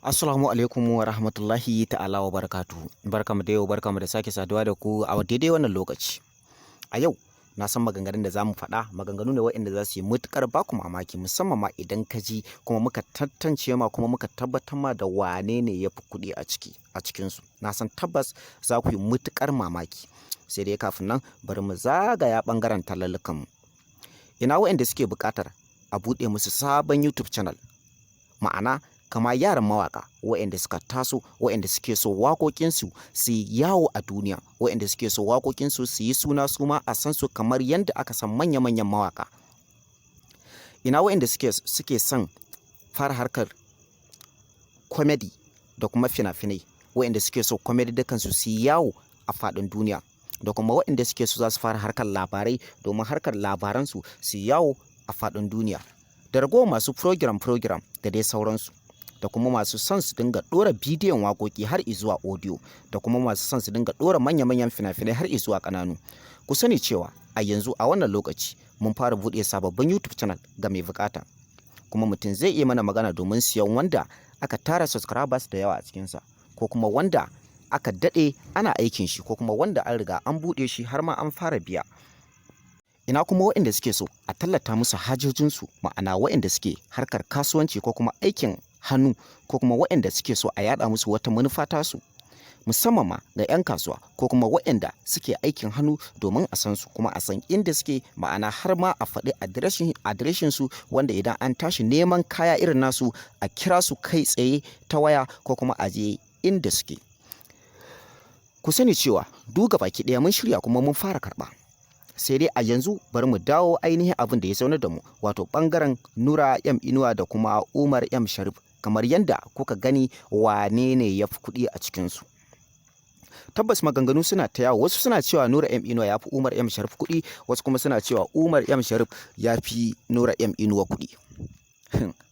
Assalamu alaikum wa rahmatullahi ta'ala wa barakatuhu. Barkamu da yau, barkamu da sake saduwa da ku a daidai wannan lokaci. A yau na san maganganun da zamu faɗa maganganu ne waɗanda za su yi matuƙar baku mamaki, musamman ma idan ka ji kuma muka tantance ma kuma muka tabbatar ma da wane ne ya fi kuɗi a cikinsu. Na san tabbas za ku yi matuƙar mamaki. Sai dai kafin nan bari mu zagaya ɓangaren talallukanmu. Ina waɗanda suke buƙatar a buɗe musu sabon YouTube channel, ma'ana kama yaran mawaƙa waɗanda suka taso, waɗanda suke so waƙoƙinsu su yi yawo a duniya, waɗanda suke so waƙoƙinsu su yi suna su ma a san su kamar yadda aka san manya-manyan mawaƙa. Ina waɗanda suke son fara harkar comedy da kuma fina-finai, waɗanda suke so comedy dukansu su yi yawo a faɗin duniya, da kuma waɗanda suke so za su fara harkar labarai domin harkar labaransu su yi yawo a faɗin duniya, da ragowar masu program da dai sauransu, da kuma masu son su dinga ɗora bidiyon waƙoƙi har izuwa audio, da kuma masu son su dinga ɗora manya-manyan fina-finai har izuwa ƙananu. Ku sani cewa a yanzu a wannan lokaci mun fara buɗe sababbin YouTube channel ga mai buƙata, kuma mutum zai iya mana magana domin siyan wanda aka tara subscribers da yawa a cikinsa, ko kuma wanda aka daɗe ana aikin shi, ko kuma wanda an riga an buɗe shi har ma an fara biya. Ina kuma waɗanda suke so a tallata musu hajojinsu, ma'ana waɗanda suke harkar kasuwanci ko kuma aikin hannu, ko kuma waɗanda suke so a yaɗa musu wata manufa tasu, musamman ma ga 'yan kasuwa ko kuma waɗanda suke aikin hannu domin a san su kuma a san inda suke, ma'ana har ma a faɗi adireshin su, wanda idan an tashi neman kaya irin nasu a kira su kai tsaye ta waya ko kuma a je inda suke. Ku sani cewa duk baki ɗaya mun shirya kuma mun fara karɓa. Sai dai a yanzu bari mu dawo ainihin abin da ya zaunar da mu, wato ɓangaren Nura M Inuwa da kuma Umar M Sharif. Kamar yadda kuka gani, wane ne ya fi kuɗi a cikinsu? Tabbas maganganu suna ta yawo, wasu suna cewa Nura M Inuwa ya fi Umar M Sharif kuɗi, wasu kuma suna cewa Umar M Sharif ya fi Nura M Inuwa kuɗi.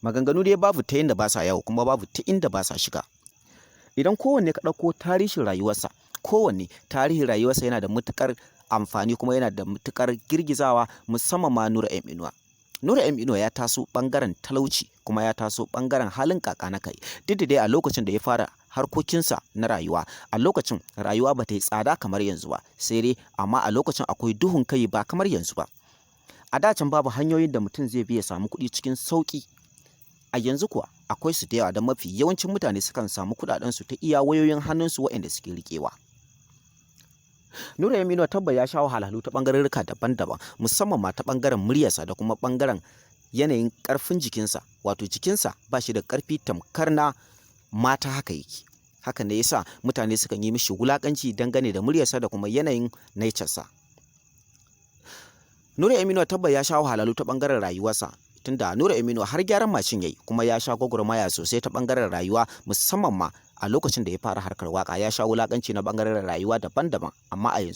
Maganganu dai babu ta inda ba sa yawo, kuma babu ta inda ba sa shiga. Idan kowanne ka ɗauko tarihin rayuwarsa, yana da matuƙar amfani kuma yana da matuƙar girgizawa, musamman ma Nura M Inuwa. Nura M Inuwa ya taso ɓangaren talauci, kuma ya taso ɓangaren halin kaka na kai. Duk da dai a lokacin da ya fara harkokinsa na rayuwa, a lokacin rayuwa ba ta yi tsada kamar yanzu ba, sai dai amma a lokacin akwai duhun kai ba kamar yanzu ba. A dacin babu hanyoyin da mutum zai bi ya samu kuɗi cikin sauƙi. A yanzu kuwa akwai su da yawa, da mafi yawancin mutane sukan samu kuɗaɗensu ta iya wayoyin hannunsu waɗanda suke riƙewa. Nura M Inuwa tabba ya sha wahalhalu ta ɓangarorika daban-daban, musamman ma ta ɓangaren muryarsa da kuma ɓangaren yanayin ƙarfin jikinsa, wato jikinsa ba shi da ƙarfi tamkar na mata haka yake. Haka ne yasa mutane sukan yi mishi wulaƙanci dangane da muryarsa da kuma yanayin nature-sa. Nura M Inuwa tabba ya sha wahalhalu ta ɓangaren rayuwarsa, tunda Nura M Inuwa har gyaran mashin yayi, kuma ya sha gwagwarmaya sosai ta ɓangaren rayuwa, musamman ma a lokacin da ya fara harkar waƙa ya sha wulaƙanci na ɓangaren rayuwa daban-daban, amma a yanzu